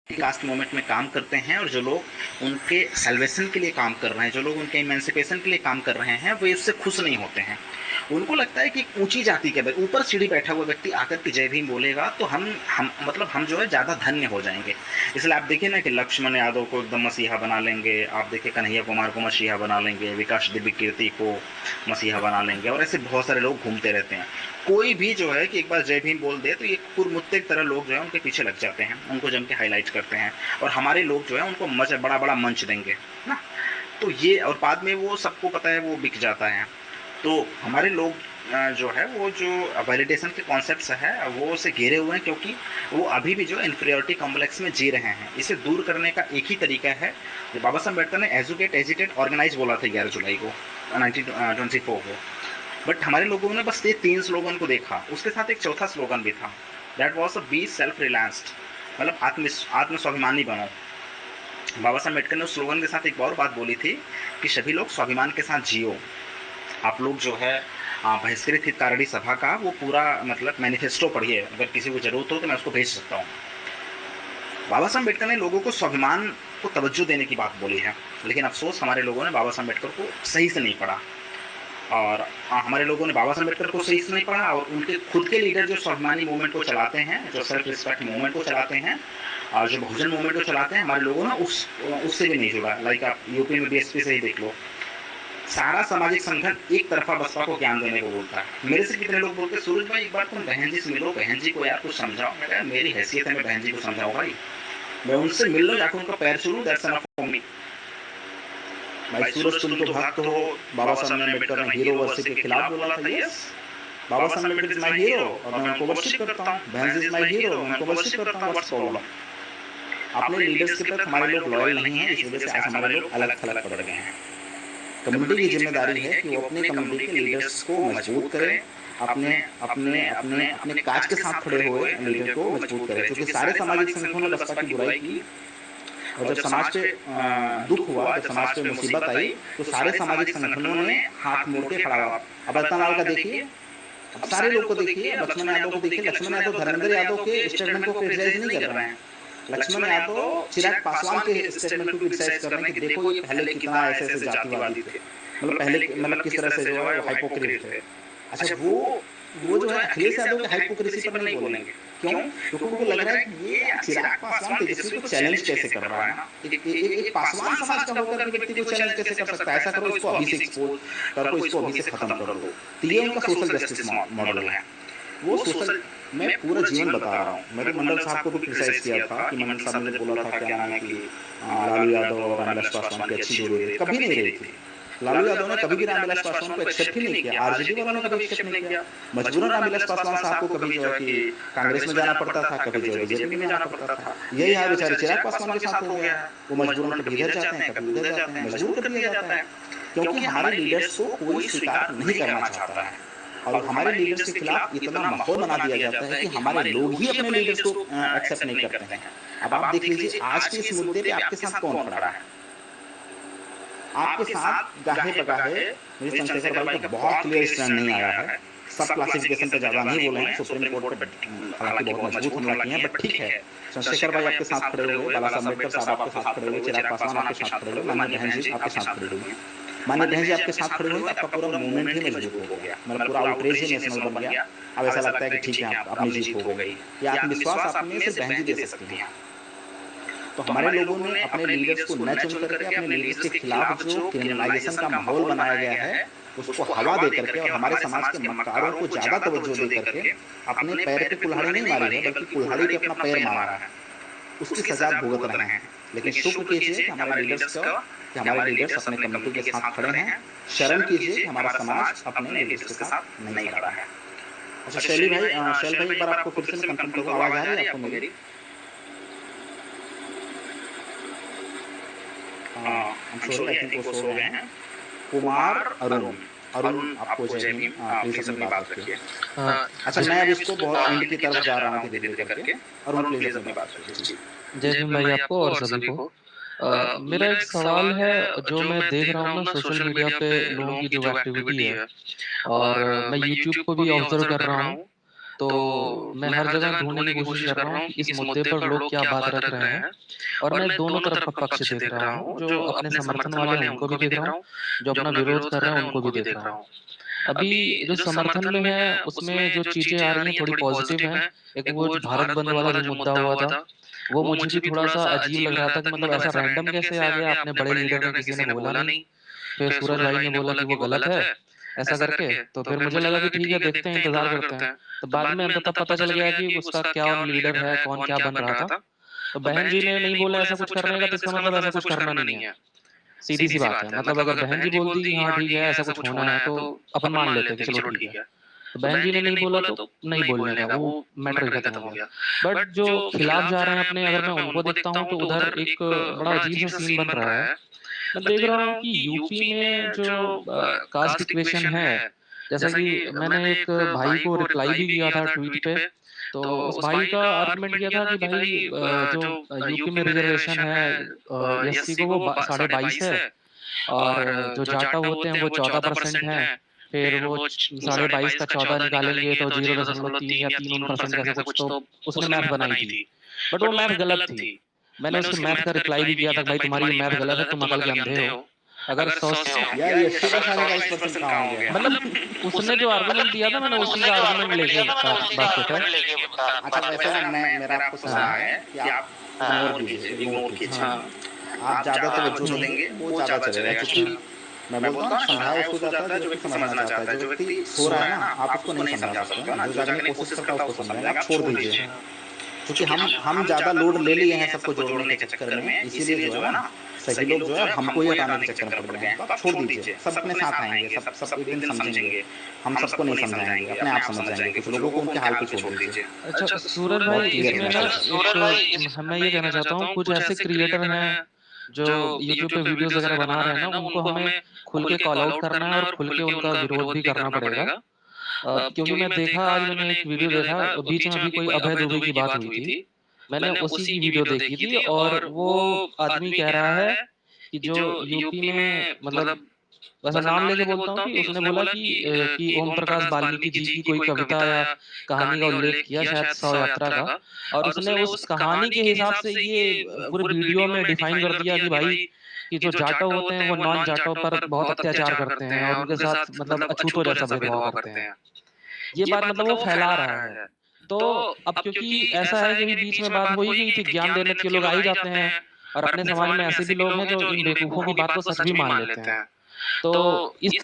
Caste movement में काम करते हैं और जो लोग उनके सैल्वेशन के लिए काम कर रहे हैं, जो लोग उनके इमेंसिपेशन के लिए काम कर रहे हैं, वे इससे खुश नहीं होते हैं। उनको लगता है कि ऊंची जाति के ऊपर सीढ़ी बैठा हुआ व्यक्ति आकर के जय भीम बोलेगा तो हम मतलब हम जो है ज़्यादा धन्य हो जाएंगे। इसलिए आप देखिए ना कि लक्ष्मण यादव को एकदम मसीहा बना लेंगे, आप देखिए कन्हैया कुमार को मसीहा बना लेंगे, विकास दिव्य कीर्ति को मसीहा बना लेंगे, और ऐसे बहुत सारे लोग घूमते रहते हैं। कोई भी जो है कि एक बार जय भीम बोल दे तो ये कुरमुत्ते की तरह लोग जो है उनके पीछे लग जाते हैं, उनको जम के हाईलाइट करते हैं, और हमारे लोग जो है उनको बड़ा बड़ा मंच देंगे ना। तो ये, और बाद में वो सबको पता है वो बिक जाता है। तो हमारे लोग जो है वो जो वैलिडेशन के कॉन्सेप्ट्स है वो उसे घेरे हुए हैं, क्योंकि वो अभी भी जो इन्फीरियरिटी कॉम्प्लेक्स में जी रहे हैं। इसे दूर करने का एक ही तरीका है, जो बाबा साहब अम्बेडकर ने एजुकेट एजिटेट ऑर्गेनाइज बोला था 11 जुलाई को 1924 को। बट हमारे लोगों ने बस ये 3 स्लोगन को देखा, उसके साथ एक चौथा स्लोगन भी था, दैट वॉज बी सेल्फ रिलायंस्ड, मतलब आत्म स्वाभिमानी बनो। बाबा साहब अम्बेडकर ने उस स्लोगन के साथ एक और बात बोली थी कि सभी लोग स्वाभिमान के साथ जियो। आप लोग जो है बहिष्कृत हितकारिणी सभा का वो पूरा मतलब मैनिफेस्टो पढ़िए, अगर किसी को जरूरत हो तो मैं उसको भेज सकता हूँ। बाबा साहब अम्बेडकर ने लोगों को स्वाभिमान को तवज्जो देने की बात बोली है, लेकिन अफसोस हमारे लोगों ने बाबा साहब अम्बेडकर को सही से नहीं पढ़ा। और हमारे लोगों ने बाबा साहब अम्बेडकर को सही से नहीं पढ़ा, और उनके खुद के लीडर जो स्वाभिमानी मूवमेंट को चलाते हैं, जो सेल्फ रिस्पेक्ट मूवमेंट को चलाते हैं, और जो बहुजन मूवमेंट को चलाते हैं, हमारे लोगों ने उससे भी नहीं जुड़ा। लाइक आप यूपी में बीएसपी से ही देख लो, सारा सामाजिक संगठन एक तरफा बसपा को ज्ञान देने को बोलता है। मेरे से कितने लोग बोलते हैं सूरज भाई एक बार तुम बहन जी से मिलो, बहन जी को यार कुछ समझाओ। मैं कहा मेरी हैसियत है मैं बहन जी को समझाऊं भाई, मैं उनसे मिल लो जाकर उनका पैर छू लूं, दैट्स एनफ फॉर मी। भाई सूरज तुम तो भक्त हो, बाबा साहब अम्बेडकर ने हीरो वर्शिप के खिलाफ बोला था, yes Baba Saheb Ambedkar is my hero और मैं उनको वर्शिप करता हूँ, बहन जी इज माई हीरो मैं उनको वर्शिप करता हूँ, व्हाट्स प्रॉब्लम। अपने लीडर्स के प्रति हमारे लोग लॉयल नहीं है, इस वजह से आज हमारे लोग अलग थलग पड़ गए हैं। कम्युनिटी की जिम्मेदारी है कि वो अपनी कम्युनिटी के लीडर्स को मजबूत करें, अपने अपने अपने अपने काज के साथ खड़े हुए लीडर को मजबूत करें, क्योंकि सारे सामाजिक संगठनों ने बसपा की बुराई की, और जब समाज पे दुख हुआ, जब समाज पे मुसीबत आई, तो सारे सामाजिक संगठनों ने हाथ मोड़ के खड़ा हुआ। अब रतनलाल का देखिए, अब सारे लोग को देखिए, लक्ष्मण यादव को देखिए, लक्ष्मण यादव धर्मेंद्र यादव के स्टेटमेंट को क्रिटिसाइज नहीं कर रहे हैं। लक्ष्मण यादव चिराग पासवान के स्टेटमेंट को क्रिटिसाइज कर रहे हैं कि देखो ये पहले कितना ऐसे ऐसे जातिवादी थे, मतलब पहले मतलब किस तरह से जो है हाइपोक्रेट थे। अच्छा वो जो है अखिलेश यादव के हाइपोक्रेसी पर नहीं बोलेंगे, क्यों? क्योंकि उनको लग रहा है कि ये चिराग पासवान तेजस्वी को चैलेंज कैसे कर रहा है ना, एक पासवान समाज का होकर के व्यक्ति को चैलेंज कैसे कर सकता है, ऐसा करो इसको अभी से एक्सपोज करो, इसको अभी से खत्म कर दो। तो ये उनका सोशल जस्टिस मॉडल है। वो सोशल, मैं पूरा जीवन बता रहा हूँ। मैंने मंडल साहब को भी क्रिटिसाइज किया था कि मंडल साहब ने बोला था क्या नाम है कि लालू यादव और रामविलास पासवान की अच्छी जोड़ी रही, कभी नहीं रही थी। लालू यादव ने कभी भी रामविलास पासवान को एक्सेप्ट ही नहीं किया, आरजेडी वालों ने कभी एक्सेप्ट नहीं किया। मजबूरन रामविलास पासवान साहब को कभी जो है कि कांग्रेस में जाना पड़ता था, कभी जो है बीजेपी में जाना पड़ता था। यही हाल बेचारे चिराग पासवान के साथ हो गया है, वो मजबूरन कभी इधर जाते हैं कभी उधर जाते हैं, मजबूर कर दिया जाता है, क्योंकि हमारे लीडर्स को कोई स्वीकार नहीं करना चाहता है। और हमारे लीडर्स के खिलाफ इतना माहौल बना दिया जाता है कि हमारे लोग ही अपने लीडर्स को एक्सेप्ट नहीं करते हैं। अब आप देख लीजिए आज के इस मुद्दे पे आपके साथ कौन खड़ा है। आपके साथ गाहे बगाहे मुझे चंद्रशेखर भाई का बहुत क्लियर स्टैंड नहीं आया है। सब क्लासिफिकेशन पे ज्यादा नहीं बोले हैं, सुप्रीम कोर्ट पे हालांकि बहुत मजबूत हमला किए हैं, बट ठीक है। चंद्रशेखर भाई आपके साथ खड़े हुए, बाला साहब अम्बेडकर साहब आपके साथ खड़े हुए, चिराग पासवान आपके साथ खड़े हुए, माननीय बहन जी आपके साथ खड़े हुए। माननीय बहन जी आपके साथ खड़े हुए, आपका पूरा मूवमेंट ही मजबूत हो गया, मतलब पूरा आउटरीच ही नेशनल बन गया। अब ऐसा लगता है कि ठीक है अपनी जीत हो गई, ये आत्मविश्वास आपने सिर्फ बहन जी दे सकती हैं। तो हमारे लोगों ने अपने लीडर्स को न चुन करके अपने लीडर्स के खिलाफ जो क्रिमिनलाइजेशन का माहौल बनाया गया है उसको हवा दे करके, और हमारे समाज के मक्कारों को ज्यादा तवज्जो दे करके अपने पैर पे कुल्हाड़ी नहीं मारी है, बल्कि कुल्हाड़ी पे अपना पैर मारा है, उसकी सजा भुगत रहे हैं। लेकिन शुक्र कीजिए कि हमारे लीडर्स का, कि हमारे लीडर्स अपने कम्युनिटी के साथ खड़े हैं। शर्म कीजिए कि हमारा समाज अपने लीडर्स के साथ नहीं खड़ा है। अच्छा शैली भाई, शैल भाई एक बार आपको फिर से कंफर्म करूँ, आवाज आ रही है आपको मेरी? I'm sorry, I think वो सो गए हैं। कुमार अरुण, अरुण आपको जय भीम, प्लीज अपनी बात रखिए। अच्छा मैं अब इसको बहुत एंड की तरफ जा रहा हूँ धीरे धीरे करके, अरुण प्लीज अपनी बात रखिए। जय भीम भाई आपको और सभी को। मेरा एक सवाल है, जो मैं देख रहा हूँ ना सोशल मीडिया पे लोगों की जो एक्टिविटी है, और मैं यूट्यूब को भी ऑब्जर्व कर रहा हूँ, तो मैं हर जगह ढूँढने की कोशिश कर रहा हूँ कि इस मुद्दे पर लोग क्या बात रख रहे हैं और मैं दोनों तरफ का पक्ष देख रहा हूँ, जो अपने समर्थन वाले हैं उनको भी देख रहा हूँ, जो अपना विरोध कर रहे हैं उनको भी देख रहा हूँ। अभी जो समर्थन में है, उसमें जो चीज़ें आ रही हैं थोड़ी पॉज़िटिव हैं। एक वो जो भारत बंद वाला जो मुद्दा हुआ था, वो मुझे भी थोड़ा-सा अजीब लग रहा था कि मतलब ऐसा रैंडम कैसे आ गया, अपने बड़े लीडर ने किसी ने बोला नहीं। फिर सूरज भाई ने बोला कि वो गलत है, ऐसा करके, तो फिर मुझे लगा कि ठीक है देखते हैं, इंतज़ार करते हैं। तो बाद में अंततः पता चल गया कि उसका क्या लीडर है, कौन क्या बन रहा था। तो बहन जी ने नहीं बोला ऐसा कुछ करने का, तो इसका मतलब ऐसा कुछ करना नहीं है। सीधी-सी बात है। मतलब अगर बहन जी बोल दी कि हाँ ठीक है, ऐसा कुछ होना है, तो अपन मान लेते हैं कि चलो ठीक है। तो बहन जी ने नहीं बोला तो नहीं बोलने का, वो मैटर ही खत्म हो गया। बट जो खिलाफ जा रहे हैं अपने, अगर मैं उनको देखता हूँ तो उधर एक बड़ा अजीब-सा सीन बन रहा है। मैं देख रहा हूँ कि यूपी में जो कास्ट इक्वेशन है, जैसा कि मैंने एक भाई को रिप्लाई भी किया था ट्वीट पे, तो उस भाई का आर्गुमेंट ये था कि भाई जो यूपी में रिजर्वेशन है एससी को वो 22.5 है और जो जाटा होते हैं वो 14% हैं। फिर वो 22.5 का 14 निकालेंगे तो 0.3 या 3% का ऐसा कुछ, तो उसने मैथ बनाई थी। बट वो मैथ गलत थी। मैंने उसके मैथ का रिप्लाई भी किया था, भाई तुम्हारी ये मैथ गलत है, तुम अकल के अंधे हो। अगर 100 यार ये अस्सी का 22.5% कहाँ हो गया? मतलब उसने जो आर्गुमेंट दिया था, मैंने उसी का आर्गुमेंट लेके बात पे था। अच्छा वैसे ना मैं मेरा आपको सलाह है कि आप इग्नोर कीजिए, इग्नोर कीजिए। हाँ। आप ज़्यादा तवज्जो देंगे वो ज़्यादा चलेगा, क्योंकि मैं बोलता हूँ ना समझाया उसको जाता है जो व्यक्ति समझना चाहता है। जो व्यक्ति सो रहा है ना, आप उसको नहीं समझा सकते हो ना, जो जागने की कोशिश करता है उसको समझाएंगे, आप छोड़ दीजिए। क्योंकि हम ज़्यादा लोड ले लिए हैं सबको जोड़ने के चक्कर में, इसीलिए जो है ना सही लोग जो है हमको ही हटाने के चक्कर में पड़ गए हैं। तो आप छोड़ दीजिए, सब अपने साथ आएंगे, सब सब एक दिन समझेंगे। हम सबको नहीं समझाएंगे, अपने आप समझ जाएंगे। कुछ लोगों को उनके हाल पे छोड़ दीजिए। अच्छा सूरज बहुत भाई, क्लियर इसमें ना मैसेज। एक मैं ये कहना चाहता हूँ, कुछ ऐसे क्रिएटर हैं जो यूट्यूब पे वीडियोस वगैरह बना रहे हैं ना, उनको हमें खुल के कॉल आउट करना है और खुल के उनका विरोध भी करना पड़ेगा। क्योंकि मैं देखा, आज मैंने एक वीडियो देखा, बीच में अभी कोई अभय दुबे की बात हुई थी। मैंने उसी की वीडियो देखी थी और वो आदमी कह रहा है कि जो यूपी में मतलब, वैसा नाम लेके बोलता हूँ कि उसने बोला कि ओम प्रकाश वाल्मीकि जी की कोई कविता या कहानी का उल्लेख किया, शायद शव यात्रा का, और उसने उस कहानी के हिसाब से ये पूरे वीडियो में डिफाइन कर दिया कि भाई कि जो जाटो होते हैं वो नॉन जाटो पर बहुत अत्याचार करते हैं और उनके साथ मतलब अछूतों जैसा भेदभाव करते हैं। ये बात मतलब वो फैला रहा है। तो अब क्योंकि ऐसा है कि अभी बीच में बात हो ही गई थी, ज्ञान देने के लोग आ ही जाते हैं और अपने समाज में ऐसे भी लोग हैं जो इन बेवकूफों की बात को सच भी मान लेते हैं। तो इस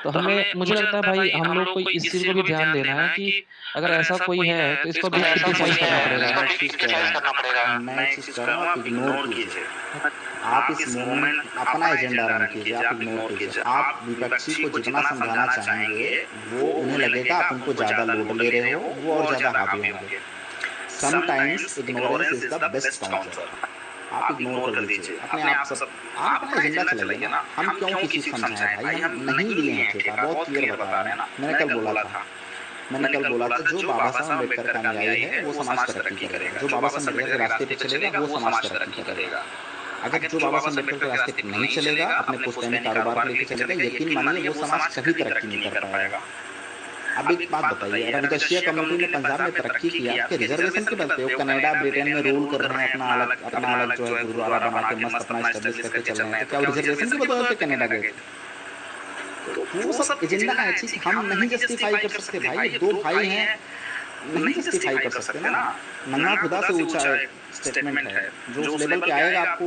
तो हमें, मुझे लगता है भाई हम लोग को इस चीज़ को भी ध्यान देना है कि अगर ऐसा कोई है तो इसको भी क्रिटिसाइज़ करना पड़ेगा। मैं एक चीज़ कह रहा हूँ, मैं एक चीज़ कह रहा हूँ, आप इग्नोर कीजिए। आप इस मोमेंट अपना एजेंडा रन कीजिए, आप इग्नोर कीजिए। आप विपक्षी को जितना समझाना चाहेंगे, वो उन्हें लगेगा आप उनको ज़्यादा लोड ले रहे हो, वो और ज़्यादा हावी होंगे। Sometimes ignorance is the best counsellor. आप इग्नोर कर दीजिए, अपने आप अपना एजेंडा चलाइए ना। हम क्यों किसी को समझाएँ भाई, हम नहीं लिए हैं ठेका, बहुत क्लियर बता रहे हैं ना। मैंने कल बोला था, जो बाबा साहब अम्बेडकर का अनुयायी है वो समाज तरक्की करेगा, जो बाबा साहब अम्बेडकर के रास्ते पे चलेगा वो समाज तरक्की करेगा। अगर जो बाबा साहब अम्बेडकर के रास्ते पे नहीं चलेगा, अपने पुश्तैनी कारोबार को लेके चलेगा, यकीन मानिए वो समाज कभी तरक्की नहीं कर पाएगा। अब एक बात बताइए, रंगदर्शिया कम्युनिटी ने पंजाब में तरक्की किया आपके रिजर्वेशन के बल पे। वो कनाडा ब्रिटेन में रूल कर रहे हैं, अपना अलग जो है गुरुद्वारा बना के मस्त अपना स्टेब्लिश करके चल रहे हैं, तो क्या वो रिजर्वेशन की बदौलत पे कनाडा गए थे? तो वो सब एजेंडा है चीज हम नहीं जस्टिफाई कर सकते भाई। दो भाई हैं, नहीं जस्टिफाई कर सकते ना। नंगा खुदा से ऊंचा स्टेटमेंट है। जो उस लेवल पे आएगा आपको,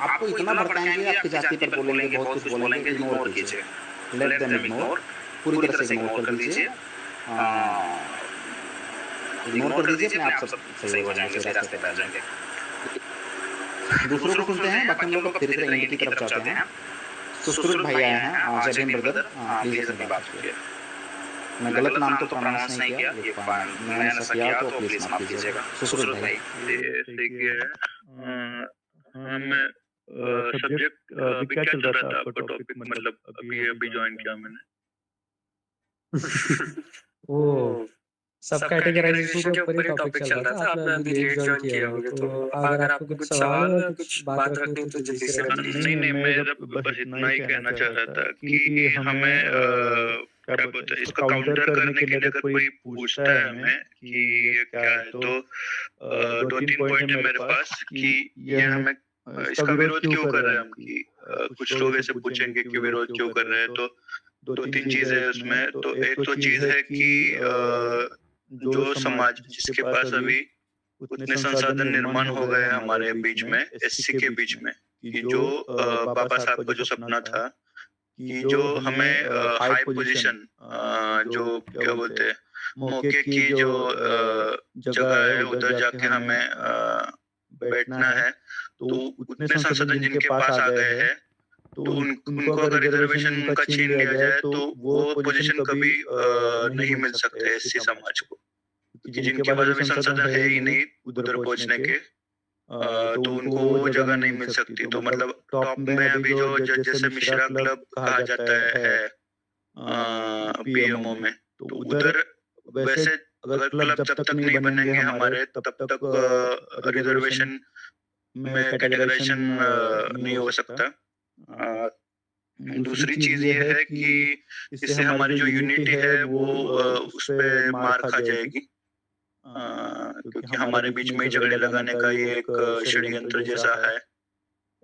आपको इतना भड़काएंगे, आपकी जाति पर बोलेंगे, बहुत कुछ बोलेंगे, इग्नोर कीजिए। लेट देम इग्नोर, पूरी तरह से इग्नोर कर दीजिए। इग्नोर कर दीजिए, अपने आप सब सही हो जाएंगे, सही रास्ते पे आ जाएंगे। दूसरों को सुनते हैं, बाकी हम लोग अब धीरे धीरे एंड की तरफ जाते हैं। सुश्रुत भाई आए हैं, जय भीम ब्रदर, प्लीज अपनी बात कीजिए। मैं गलत नाम तो प्रोनाउंस नहीं किया, ये मैंने ऐसा किया तो प्लीज माफ कीजिएगा। सुश्रुत भाई ये ठीक है। हाँ मैं सब्जेक्ट अभी क्या चल रहा था आपका टॉपिक, मतलब अभी अभी ज्वाइन किया मैंने। ओह! सब कैटेगराइजेशन के ऊपर ही टॉपिक चल रहा था। आपने अभी लेट ज्वाइन किया होगा, तो अगर आपको कुछ सवाल है या कुछ बात रखनी है तो जल्दी से रखिए। नहीं, मैं बस इतना ही कहना चाह रहा था कि हमें क्या बोलते हैं, इसको काउंटर करने के लिए अगर कोई पूछता है हमें कि ये क्या है, तो 2-3 पॉइंट है मेरे पास कि ये हमें इसका विरोध क्यों कर रहे हैं हम, कि कुछ लोग ऐसे पूछेंगे कि विरोध क्यों कर रहे हैं, तो 2-3 चीज़ है उसमें। तो एक तो चीज़ है कि जो समाज जिसके पास अभी उतने संसाधन निर्माण हो गए हैं हमारे बीच में, एससी के बीच में, कि जो बाबा साहब का जो सपना था कि जो हमें हाई पोजीशन, जो क्या बोलते हैं, मौके की जो जगह है उधर जाके हमें बैठना है, तो उतने संसाधन जिनके पास आ गए हैं, तो उनको अगर रिजर्वेशन उनका छीन लिया जाए तो वो पोजीशन कभी नहीं मिल सकते एससी समाज को, क्योंकि जिनके पास अभी संसाधन है ही नहीं उधर पहुंचने के, तो उनको वो जगह नहीं मिल सकती। तो मतलब टॉप में अभी जो जैसे मिश्रा क्लब कहा जाता है पीएमओ में, तो उधर वैसे अगर क्लब जब तक नहीं बनेंगे हमारे तब तक रिजर्वेशन में कैटेगराइजेशन नहीं हो सकता। दूसरी चीज ये है कि इससे हमारी जो यूनिटी है वो उस पे मार खा जाएगी, क्योंकि हमारे बीच में झगड़े लगाने का ये एक षड्यंत्र जैसा है।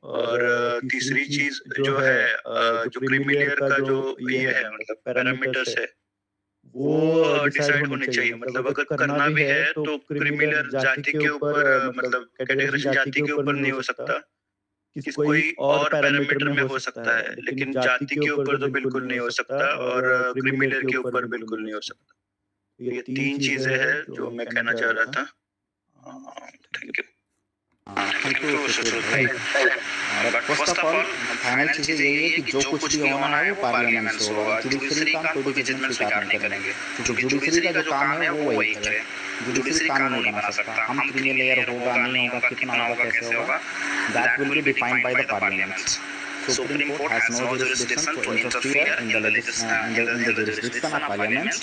और तीसरी चीज जो है, जो क्रीमी लेयर का जो ये है, मतलब पैरामीटर्स है, वो डिसाइड होने चाहिए। मतलब अगर करना भी है तो क्रीमी लेयर जाति के ऊपर, मतलब कैटेगराइजेशन जाति के ऊपर नहीं हो सकता, कोई और पैरामीटर में हो सकता है, लेकिन जाति के ऊपर तो बिल्कुल नहीं हो सकता और क्रीमी लेयर के ऊपर बिल्कुल नहीं हो सकता। ये 3 चीजें हैं जो मैं कहना चाह रहा था। Thank you. Thank you Sushil भाई। But first of all final चीज़ यही है कि जो कुछ भी होना है वो पार्लियामेंट से होगा। जुडिशरी का कोई भी जजमेंट स्वीकार नहीं करेंगे, क्योंकि जुडिशरी का जो काम है वो वही करे। जुडिशरी कानून नहीं बना सकता। हम क्रीमी लेयर होगा नहीं होगा, कितना होगा, कैसे होगा, that will be defined by the parliament. Supreme Court has no jurisdiction to interfere in the jurisdiction of Parliament।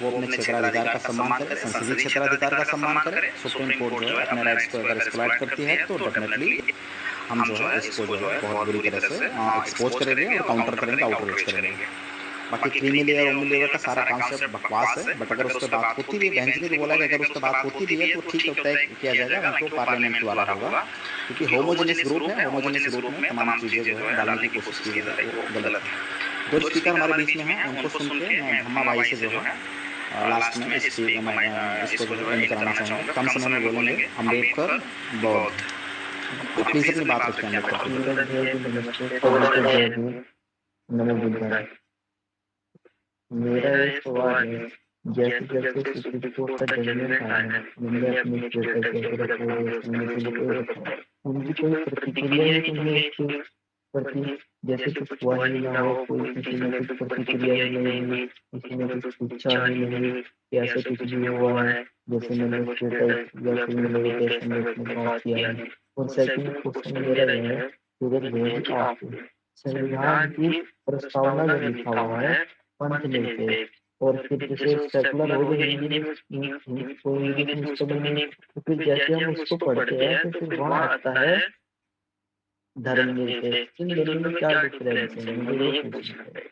वो अपने क्षेत्राधिकार का सम्मान करे, संसदीय क्षेत्राधिकार का सम्मान करे। सुप्रीम कोर्ट जो है अपने राइट्स को अगर एक्सप्लॉइट करती है तो डेफिनेटली हम जो है इसको जो है बहुत बुरी तरह से एक्सपोज करेंगे और काउंटर करेंगे, आउटरीच करेंगे। बाकी क्रीमी लेयर ओमी लेयर का सारा कॉन्सेप्ट बकवास है, बट अगर उस पर बात होती भी है, बहन जी ने बोला कि अगर उस पर बात होती भी है तो ठीक तय किया जाएगा, उनको पार्लियामेंट द्वारा होगा, क्योंकि होमोजेनियस ग्रुप है। होमोजेनियस ग्रुप में तमाम चीज़ें जो है डालने की कोशिश की जा रही है, वो गलत है। 2 स्पीकर हमारे बीच में हैं, उनको सुन के मैं धम्मा भाई से जो है लास्ट में इसको जो है कराना चाहूँगा। कम समय में बोलेंगे अम्बेडकर बौद्ध। प्लीज अपनी बात रखिए। मेरा एक सवाल है, जैसे जैसे सुप्रीम कोर्ट का जजमेंट आया है, मैंने अपनी उनकी कोई प्रतिक्रिया है कि मैं इसके प्रति जैसे कुछ हुआ ही ना हो, कोई किसी ने कुछ प्रतिक्रिया ही नहीं, किसी ने कुछ पूछा ही नहीं, ऐसे कुछ भी हुआ है जैसे मैंने स्टेटस या फिर मैंने बात किया है। और सेकंड क्वेश्चन मेरा यह है कि आप संविधान की प्रस्तावना में लिखा हुआ है पंथ लेके, और फिर जैसे सेकुलर हो गए हिंदी में तो फिर जैसे हम उसको पढ़ते हैं तो फिर वहाँ आता है धर्म निरपेक्ष। इन दोनों में क्या डिफरेंस है, मुझे ये पूछना है।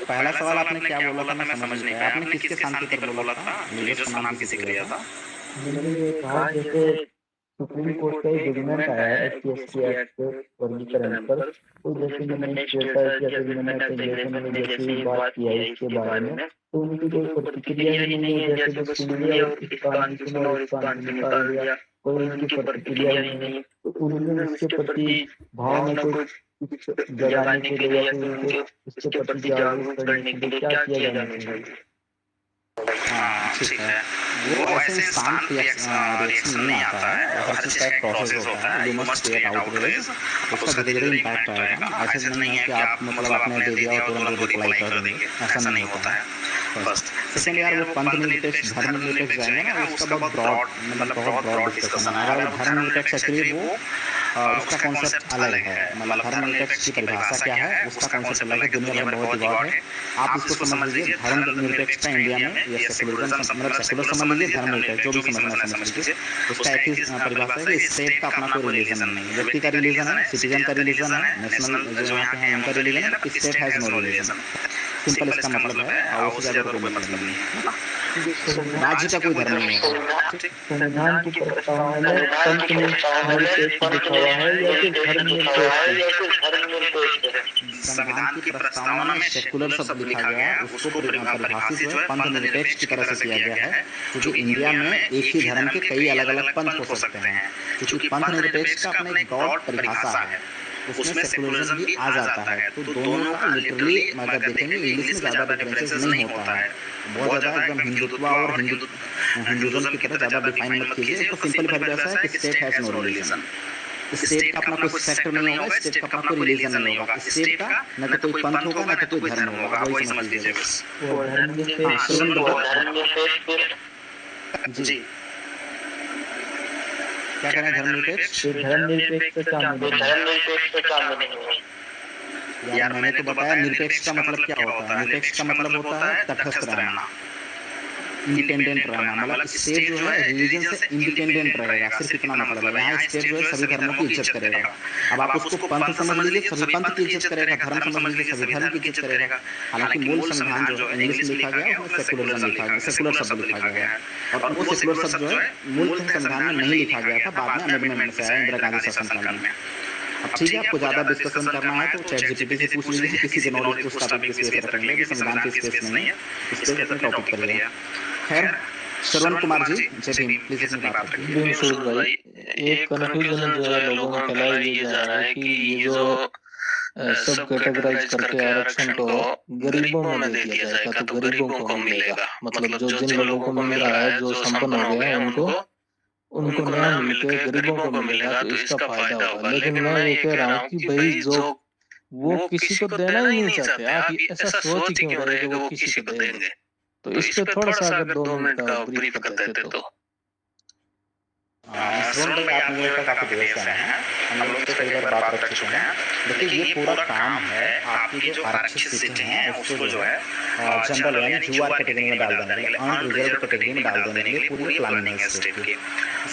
पहला सवाल आपने क्या बोला था, मैं समझ नहीं पाया। आपने किसके शांति पर बोला था? मुझे उसका नाम किसी का लिया था। मैंने ये कहा जैसे सुप्रीम कोर्ट का जजमेंट आया है SC/ST एक्ट के वर्गीकरण पर, तो जैसे मैंने स्टेटस या फिर मैंने जैसे बात किया है इसके बारे में, तो उनकी कोई प्रतिक्रिया ही नहीं है। जैसे बस सुन लिया और इस कान की सुना और इस कान की निकाल दिया, कोई उनकी प्रतिक्रिया ही नहीं। तो उन्होंने इसके प्रति भावना को जगाने के लिए या फिर उनको इसके प्रति जागरूक करने के लिए क्या किया जाना चाहिए? हाँ ठीक है, वो ऐसे शांत रिएक्शन नहीं आता है, हर चीज़ का एक प्रोसेस होता है। यू मस्ट क्रिएट आउटरीच, उसका धीरे धीरे इम्पैक्ट आएगा। ऐसे नहीं है कि आप मतलब आपने दे दिया और तुरंत रिप्लाई कर देंगे, ऐसा नहीं होता है। फर्स्ट सेकेंड यार, वो पंथ निरपेक्ष धर्म निरपेक्ष जाएंगे ना, उसका बहुत ब्रॉड मतलब बहुत ब्रॉड डिस्कशन है। अगर धर्म निरपेक्ष एक्चुअली वो उसका कॉन्सेप्ट अलग है। मतलब धर्मनिरपेक्ष की परिभाषा क्या है, उसका कॉन्सेप्ट अलग है, दुनिया भर में बहुत डिवॉल्व है। आप इसको समझ लीजिए धर्मनिरपेक्षता इंडिया में या सेकुलरिज्म, मतलब सेकुलर समझ लीजिए, धर्मनिरपेक्ष जो भी समझना समझ लीजिए। उसका एक ही परिभाषा है कि स्टेट का अपना कोई रिलीजन नहीं है। व्यक्ति का रिलीजन है, सिटीजन का रिलीजन है, नेशनल जो यहाँ के हैं उनका रिलीजन है, state has no religion. Simple इसका मतलब है, और उससे ज़्यादा कोई मतलब नहीं है। राज्य का कोई धर्म नहीं है। संविधान की प्रस्तावना में पंथ निरपेक्ष लिखा हुआ है या फिर धर्मनिरपेक्ष है? संविधान की प्रस्तावना में सेकुलर शब्द लिखा गया है, उसको परिभाषित जो है पंथ निरपेक्ष की तरह से किया गया है, क्योंकि इंडिया में एक ही धर्म के कई अलग अलग पंथ हो सकते हैं। क्योंकि पंथ निरपेक्ष का अपना एक ब्रॉड परिभाषा है, उसमें सेकुलरिज्म भी आ जाता है। तो दोनों का लिटरली अगर देखेंगे इंग्लिश में ज़्यादा डिफरेंसेस नहीं होता है। बहुत ज़्यादा एकदम हिंदुत्व और हिंदुइज्म की तरह ज़्यादा डिफाइन मत कीजिए। तो सिंपल परिभाषा है कि state has no religion. State का अपना कोई सेक्टर नहीं होगा, स्टेट का अपना कोई रिलीजन नहीं होगा। स्टेट का न तो कोई पंथ होगा, न तो कोई धर्म होगा। वही समझ लीजिए बस। जी क्या कह रहे हैं धर्मनिरपेक्ष? धर्मनिरपेक्ष का यार मैंने तो बताया निरपेक्ष का मतलब क्या होता है। निरपेक्ष का मतलब होता है तटस्थ रहना, इंडिपेंडेंट रहना। मतलब स्टेट जो है रिलीजन से इंडिपेंडेंट रहेगा, सिर्फ इतना मतलब है। यहाँ स्टेट जो है सभी धर्मों की इज्जत करेगा। अब आप उसको पंथ समझ लीजिए, सभी पंथ की इज्जत करेगा। धर्म समझ लीजिए, सभी धर्म की इज्जत करेगा। हालांकि मूल संविधान जो इंग्लिश में लिखा गया उसमें सेकुलरिज्म लिखा गया, सेकुलर शब्द लिखा गया है। और वो सेकुलर शब्द जो है मूल संविधान में नहीं लिखा गया था, बाद में अमेंडमेंट से आया इंदिरा गांधी शासनकाल में। अब ठीक है, आपको ज़्यादा डिस्कशन करना है तो चैट जीपीटी से पूछ लीजिए, किसी के नॉलेज को उस टॉपिक पे स्पेस रखेंगे कि संविधान की स्पेस नहीं है, इस पे अपने टॉपिक पर लिया। खैर, श्रवण कुमार जी, जय भीम, प्लीज अपनी बात रखिए। सूरज भाई, एक कंफ्यूजन जो है लोगों में फैलाया ये जा रहा है कि ये जो सब कैटेगराइज करके आरक्षण को गरीबों में दे दिया जाएगा तो गरीबों को मिलेगा। मतलब जो जिन लोगों को मिल रहा है, जो संपन्न हो गए हैं, उनको नया मिलके गरीबों को मिलेगा तो इसका फायदा होगा। लेकिन मैं ये कह रहा हूँ कि भाई जो वो किसी को देना ही नहीं चाहते, आप ऐसा सोच ही क्यों रहे कि वो किसी को देंगे? तो इस पे थोड़ा सा अगर 2 मिनट का ब्रीफ कर देते तो। श्रवण भाई, आप मुझे काफ़ी देर से आए हैं, हम लोग तो कई बार बात रख चुके हैं। देखिए ये पूरा काम है आपकी जो आरक्षित सीटें हैं उसको जो है जनरल यानी यूआर कैटेगरी में डाल देने के लिए, अनरिजर्व कैटेगरी में डाल देने के लिए पूरी प्लानिंग है स्टेट की।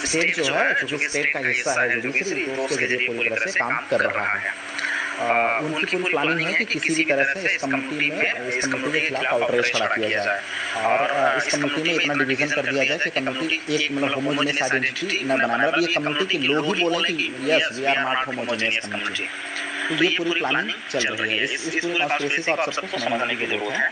स्टेट जो है, क्योंकि स्टेट का हिस्सा है जुडिशरी, तो उसके जरिए पूरी तरह से काम कर रहा है। उनकी पूरी प्लानिंग है कि किसी भी तरह से इस कम्युनिटी के खिलाफ आउटरीच खड़ा किया जाए और इस कम्युनिटी में इतना डिवीजन कर दिया जाए कि कम्युनिटी एक मतलब होमोजेनियस आइडेंटिटी न बना। मतलब ये कम्युनिटी के लोग ही बोले कि yes we are not homogeneous community. तो ये पूरी प्लानिंग चल रही है। इस पूरी कॉन्स्पिरेसी को आप सबको समझने की जरूरत है।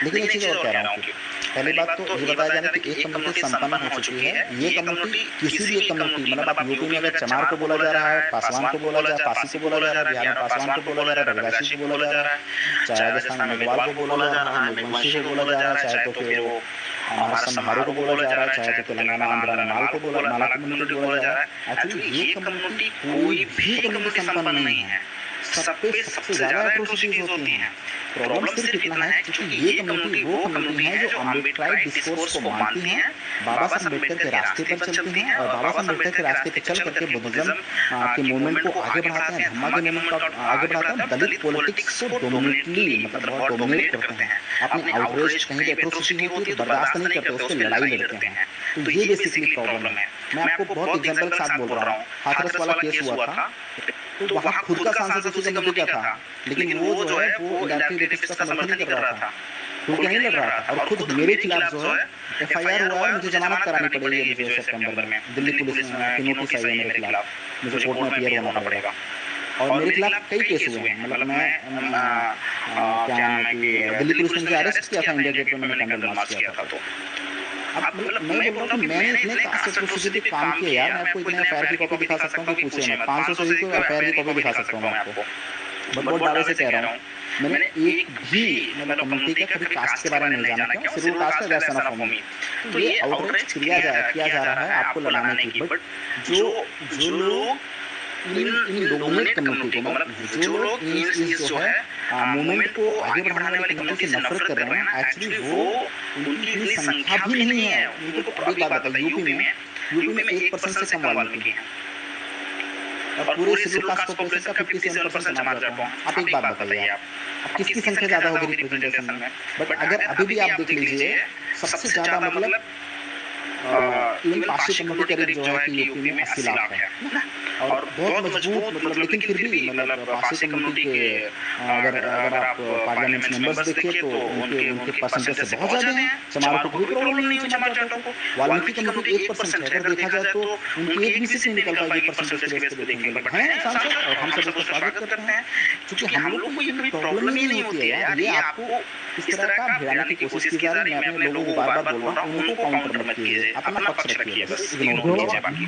लेकिन एक चीज़ और कह रहा हूँ कि पहली बात तो ये बताया जाना कि एक कम्युनिटी संपन्न हो चुकी है। ये कम्युनिटी किसी भी एक कम्युनिटी, मतलब आप यूपी में अगर चमार को बोला जा रहा है, पासवान को बोला जा रहा है, पासी को बोला जा रहा है, बिहार में पासवान को बोला जा रहा है, रविदासी को बोला जा रहा है, चाहे राजस्थान में मेघवाल को बोला जा रहा है, मेघवंशी को बोला जा रहा है, चाहे तो फिर वो हमारा संभारों को बोला जा रहा है, चाहे तो तेलंगाना आंध्रा में माला कम्युनिटी को बोला जा रहा है। एक्चुअली ये कम्युनिटी कोई भी कम्युनिटी संपन्न नहीं है। सब पे सबसे ज़्यादा एट्रोसिटीज होती हैं। प्रॉब्लम सिर्फ इतना है क्योंकि ये कम्युनिटी वो कम्युनिटी है जो अम्बेडकराइट डिस्कोर्स को मानती हैं, बाबा साहब अम्बेडकर के रास्ते पर चलती हैं और बाबा साहब अम्बेडकर के रास्ते पर चल करके बुद्धिज्म के मूवमेंट को आगे बढ़ाते हैं, धम्मा के मूवमेंट को आगे बढ़ाते हैं, दलित पॉलिटिक्स को डोमिनेटली मतलब बहुत डोमिनेट करते हैं। अपने आउटरीच कहीं भी एट्रोसिटी होती है तो बर्दाश्त नहीं करते, उससे लड़ाई लड़ते हैं। तो ये बेसिकली प्रॉब्लम है। मैं आपको बहुत एग्जाम्पल के साथ बोल रहा हूँ। हाथरस वाला केस हुआ था तो वहाँ खुद का सांसद उसी का मुद्दा था, लेकिन वो जो है वो डायरेक्टली रेपिस्ट का समर्थन नहीं कर रहा था, खुद नहीं लड़ रहा था। और खुद मेरे खिलाफ जो है एफआईआर हुआ है, मुझे जमानत करानी पड़ेगी मुझे सितंबर में। दिल्ली पुलिस की नोटिस आई है मेरे खिलाफ, मुझे कोर्ट में अपीयर होना पड़ेगा। और मेरे खिलाफ कई केस हुए हैं। मतलब मैं क्या नाम है कि दिल्ली पुलिस ने मुझे अरेस्ट किया था, इंडिया गेट पे मैंने कैंडल मार्च किया था। तो अब मतलब मैं बोल रहा हूँ कि मैंने इतने कास्ट एट्रोसिटी पे काम किया यार, मैं आपको इतने एफआईआर की कॉपी दिखा सकता हूँ कि पूछे मैं 500 से भी एफआईआर की कॉपी दिखा सकता हूँ मैं आपको। बहुत दावे से कह रहा हूँ, मैंने एक भी मतलब कम्युनिटी का कभी कास्ट के बारे में नहीं जाना। क्यों? सिर्फ कास्ट है दैट्स एनफ फॉर मी। तो ये आउटरीच किया जा रहा है आपको लड़ाने की। बट जो लोग इन डोमिनेट कम्युनिटी को, मतलब जो लोग इस जो है मूवमेंट को आगे बढ़ाने वाली कम्युनिटी से नफरत कर रहे हैं, एक्चुअली वो उनकी इतनी संख्या भी नहीं है। उनको एक बात बताइए, यूपी में 1% से कम वाल्मीकि हैं। और पूरे शेड्यूल कास्ट पॉपुलेशन का 57% समाज रहता है। आप एक बात बताइए, आप किसकी संख्या ज्यादा होगी रिप्रेजेंटेशन में? बट अगर अभी भी आप देख लीजिए, सबसे ज्यादा मतलब इवन पारसी कम्युनिटी करीब जो है कि यूपी में 80 लाख है ना, और बहुत मजबूत मतलब, लेकिन फिर भी मतलब पारसी कम्युनिटी के अगर अगर आप पार्लियामेंट मेंबर्स देखिए तो उनके उनके परसेंटेज से बहुत ज्यादा हैं। चमारों को कोई प्रॉब्लम नहीं है, चमार जाटों को। वाल्मीकि कम्युनिटी 1% है, अगर देखा जाए तो उनकी एक भी सीट नहीं निकल पाएगी परसेंटेज के बेस पे देखेंगे, बट हैं सांसद और हम सब उसका स्वागत करते हैं, क्योंकि हम लोग को ये कभी प्रॉब्लम ही नहीं होती है यार। ये आपको इस तरह का भिड़ाने की कोशिश की जा रही है। मैं अपने लोगों को बार बार बोल रहा हूँ, उनको काउंटर मत कीजिए, अपना पक्ष रखिए, बस इग्नोर कीजिए बाकी।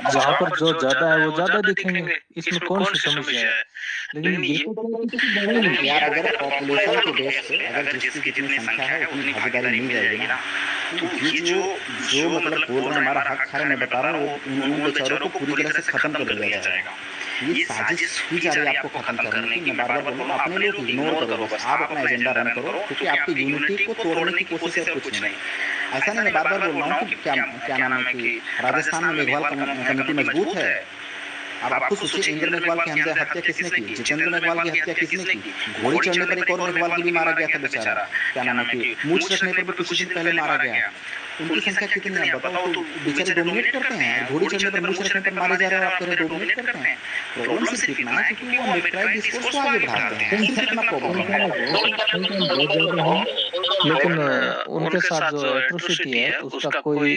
जहाँ पर जो ज्यादा है वो ज्यादा दिखेंगे, इसमें कौन सी समस्या है? लेकिन ये तो यार अगर पॉपुलेशन के बेस पे अगर जिसकी जितनी संख्या है उतनी भागीदारी मिल जाएगी ना, तो ये जो जो मतलब बोल रहे हैं हमारा हक है, मैं बता रहा हूँ, उन बेचारों को पूरी तरह से खत्म कर दिया जाएगा। ये साजिश की जा रही है आपको खत्म करने की। मैं बार बार बोल रहा हूँ, अपने लोग इग्नोर करो, बस आप अपना एजेंडा रन करो, क्योंकि आपकी यूनिटी को तोड़ने की कोशिश है, कुछ नहीं। ऐसा नहीं, मैं बार बार बोल रहा हूँ कि क्या नाम है कि राजस्थान में मेघवाल कमेटी मजबूत है। अब आपको सोचिए, इंद्र मेघवाल की हत्या किसने की? जितेंद्र मेघवाल की हत्या किसने की? घोड़ी चढ़ने पर एक और मेघवाल की भी मारा गया था बेचारा, क्या नाम है कि मूछ रखने पर कुछ दिन पहले मारा गया। उनकी संख्या कितनी है आप बताओ? तो बेचारे डोमिनेट करते हैं, घोड़ी चढ़ने पर मूछ रखने पर मारे जा रहे हैं, आप कह रहे डोमिनेट करते हैं। प्रॉब्लम सिर्फ इतना है क्योंकि वो मिलिट्राइज्ड डिस्कोर्स को आगे बढ़ाते हैं, सिर्फ इतना प्रॉब्लम है। लेकिन उनके साथ जो एट्रोसिटी है उसका कोई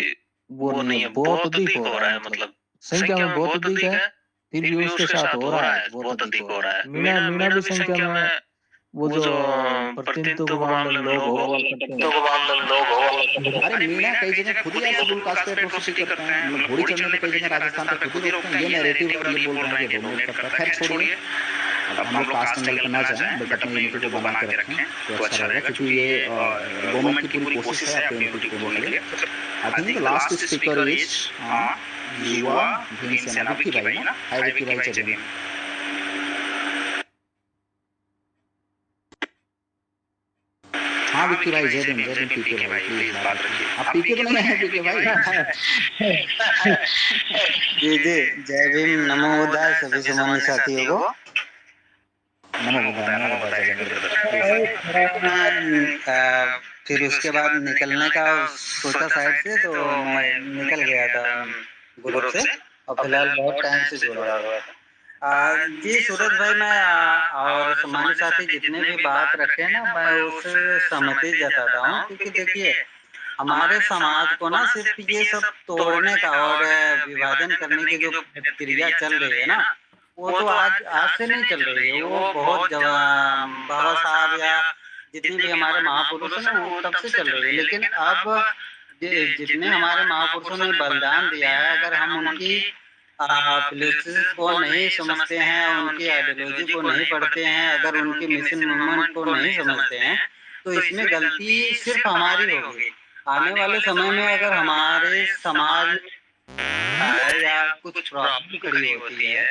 वो नहीं है, बहुत अधिक हो रहा है, मतलब संख्या में बहुत अधिक है, फिर भी उसके साथ हो रहा है, बहुत अधिक हो रहा है। मीणा मीणा भी संख्या में वो जो प्रतिनिधित्व के मामले में लोग हो अरे मीणा कई जगह खुद ही ऐसे शेड्यूल कास्ट पे एट्रोसिटी करते हैं, मतलब घोड़ी चढ़ने पे कई जगह राजस्थान पे खुद ही रोकते हैं। ये नैरेटिव और ये बोल रहे हैं कि डोमिनेट करता है। खैर छोड़िए, अब हम लोग कास्ट एंगल पे ना जाएं, बट अपनी यूनिटी को बना के रखें तो अच्छा रहेगा, क्योंकि ये गवर्नमेंट की पूरी कोशिश है अपनी यूनिटी को तोड़ने के लिए। I think the last speaker is युवा भीमसेना विक्की भाई ना। हाय विक्की भाई, जय भीम। हाँ विक्की भाई, जय भीम पीके भाई, प्लीज बात रखिए। आप पीके तो नहीं है पीके भाई? जी जी, जय भीम, नमो बुद्धाय सभी सम्मानित साथियों को। फिर उसके बाद निकलने का सोचा साइड से, तो मैं निकल गया था ग्रुप से, और फिलहाल बहुत टाइम से जुड़ा हुआ था। जी सूरज भाई, मैं और सम्मानित साथी जितने भी बात रखे हैं ना, मैं उससे सहमति जताता हूँ, क्योंकि देखिए हमारे समाज को ना सिर्फ ये सब तोड़ने का और विभाजन करने की जो प्रक्रिया चल रही है ना, वो तो आज से नहीं चल रही है, वो बहुत बाबा साहब या जितने भी हमारे महापुरुष हैं वो तब से चल रही है। लेकिन अब जितने हमारे महापुरुषों ने बलिदान दिया है, अगर हम उनकी फिलोसफी को नहीं समझते हैं, उनकी आइडियोलॉजी को नहीं पढ़ते हैं, अगर उनके मिशन मूवमेंट को नहीं समझते हैं, तो इसमें गलती सिर्फ हमारी होगी। आने वाले समय में अगर हमारे समाज या कुछ प्रॉब्लम खड़ी होती है,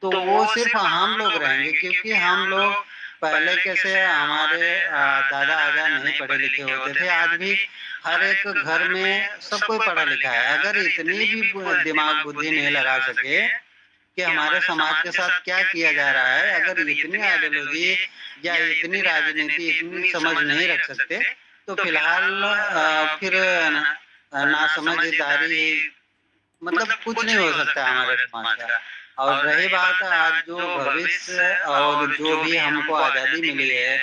तो वो सिर्फ हम लोग रहेंगे, क्योंकि हम लोग पहले कैसे हमारे दादा आजा नहीं पढ़े लिखे होते थे, आज भी हर एक घर में सब कोई पढ़ा लिखा है। अगर इतनी भी दिमाग बुद्धि नहीं लगा सके कि हमारे समाज के साथ क्या किया जा रहा है, अगर इतनी आइडियोलॉजी या इतनी राजनीति इतनी समझ नहीं रख सकते, तो फिलहाल फिर ना समझदारी मतलब कुछ नहीं हो सकता हमारे समाज का। और रही बात आज जो भविष्य और जो भी हमको आज़ादी मिली है,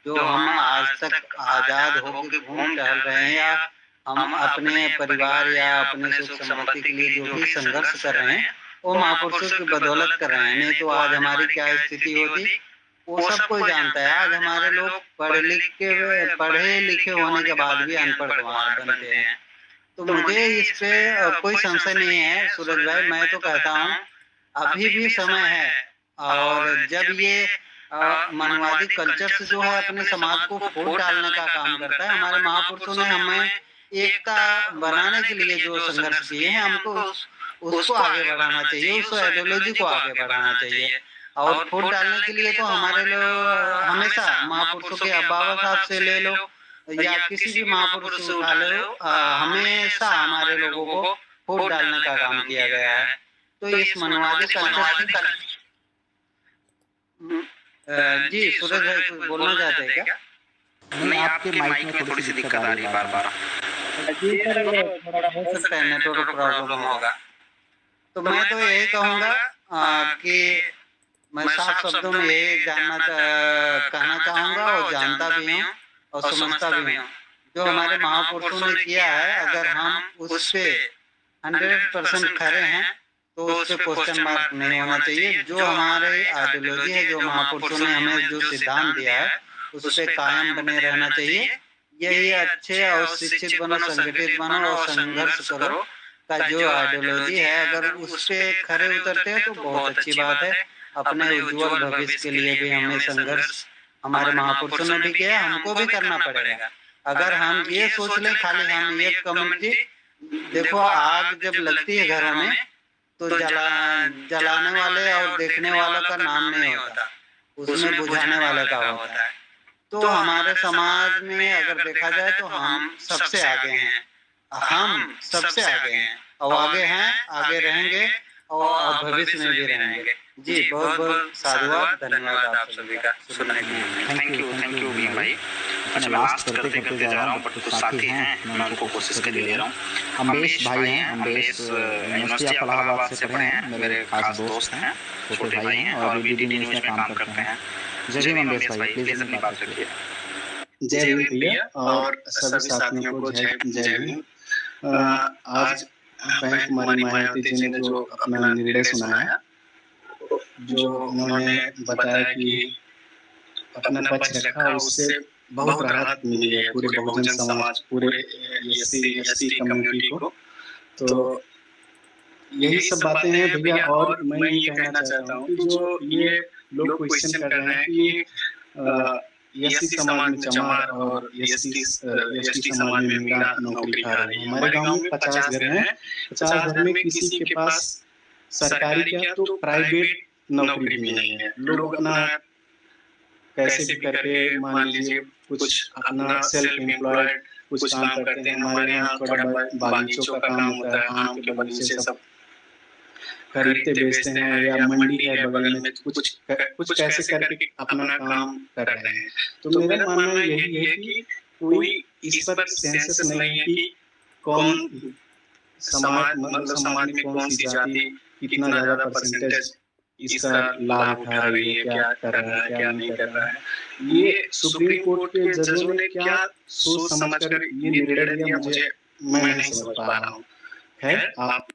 जो हम आज तक आज़ाद होकर घूम टहल रहे हैं, या हम अपने परिवार या अपने सुख समृद्धि के लिए जो भी संघर्ष कर रहे हैं, वो महापुरुषों की बदौलत कर रहे हैं। नहीं तो आज हमारी क्या स्थिति होती, वो सब कोई जानता है। आज हमारे लोग पढ़े लिखे होने के बाद भी अनपढ़ बनते हैं। तो मुझे इस पे कोई संशय नहीं है सूरज भाई, मैं तो कहता हूँ अभी भी समय है, और जब ये मनवादी कल्चर से जो है अपने समाज को फोड़ डालने का काम करता है, हमारे महापुरुषों ने हमें एकता बनाने के लिए जो संघर्ष किए हैं, हमको उसको आगे बढ़ाना चाहिए, उस आइडियोलॉजी को आगे बढ़ाना चाहिए। और फोड़ डालने के लिए तो हमारे लोग हमेशा महापुरुषों के बाबा साहब से ले लो या किसी भी महापुरुष से उठा लो, हमेशा हमारे लोगों को फोड़ डालने का काम किया गया है। तो इस मनवादी कल्चर जी सूरज भाई कुछ बोलना चाहते हैं क्या? नहीं, आपके माइक में थोड़ी सी दिक्कत आ रही है बार बार। जी सर थोड़ा हो सकता है नेटवर्क प्रॉब्लम होगा। तो मैं तो यही कहूँगा कि मैं साफ शब्दों में यही कहना चाहूँगा और जानता भी हूँ और समझता भी हूँ। जो हमारे महापुरुषों ने किया है, अगर हम उस पे 100% खरे हैं तो उस पे क्वेश्चन मार्क नहीं होना चाहिए। जो हमारे आइडियोलॉजी है, जो महापुरुषों ने हमें जो सिद्धांत दिया है, उस पे कायम बने रहना चाहिए। यही अच्छे और शिक्षित बनो, संगठित बनो और संघर्ष करो का जो आइडियोलॉजी है, अगर उस पे खरे उतरते हैं तो बहुत अच्छी बात है। अपने उज्जवल भविष्य के लिए भी हमें संघर्ष हमारे महापुरुषों ने भी किया, हमको भी करना पड़ेगा। अगर हम ये सोच लें खाली हम ये कम्युनिटी, देखो आग जब लगती है घरों में तो जलाने वाले और देखने वालों का नाम नहीं होता, उसमें बुझाने वाले का होता है। तो हमारे समाज में अगर देखा जाए तो हम सबसे आगे हैं, हम सबसे आगे हैं और आगे हैं, आगे रहेंगे और भविष्य में भी रहेंगे। जी बहुत बहुत साधुवाद, धन्यवाद आप सभी का सुनने के लिए। थैंक यू भीम भाई। मैं लास्ट करते जा रहा हूँ, बट कुछ साथी हैं, मैं उनको कोशिश करके ले रहा हूँ। अम्बेश भाई हैं, अम्बेश यूनिवर्सिटी ऑफ इलाहाबाद से पढ़े हैं, मेरे खास दोस्त हैं, छोटे भाई हैं और बीडी न्यूज में काम करते हैं। जय भीम अम्बेश भाई, प्लीज अपनी बात रखिए। जय भीम भैया और सभी साथियों को जय भीम। आज बैंक कुमारी मायावती जी ने जो अपना निर्णय सुनाया, जो उन्होंने बताया कि अपना पक्ष रखा, उससे बहुत राहत मिली है पूरे बहुजन समाज, पूरे एससी कम्युनिटी को। तो यही सब बातें हैं भैया। और मैं ये कहना चाहता हूँ कि जो ये लोग क्वेश्चन कर रहे हैं कि एससी समाज में चमार और एसटी समाज में मीरा नौकरी खा रही है। हमारे गांव में 50 घर हैं, 50 घर में किसी के पास सरकारी क्या तो प्राइवेट नौकरी भी नहीं है। लोग अपना कैसे भी करके मान लीजिए कुछ अपना सेल्फ एम्प्लॉयड कुछ काम करते हैं। हमारे यहाँ थोड़ा बागीचों का काम होता है, आम के बगीचे सब खरीदते बेचते हैं, या मंडी है बगल में, कुछ कैसे करके अपना काम कर रहे हैं। तो मेरा मानना यही है कि कोई इस पर सेंसस नहीं है कि कौन समाज मतलब समाज में कौन सी जाति कितना ज्यादा परसेंटेज इसका लाभ उठा रही है, क्या कर रहा है, क्या नहीं कर रहा है। ये सुप्रीम कोर्ट के जजों ने क्या सोच समझकर ये निर्णय लिया, मुझे मैं नहीं समझ पा रहा हूँ। खैर आप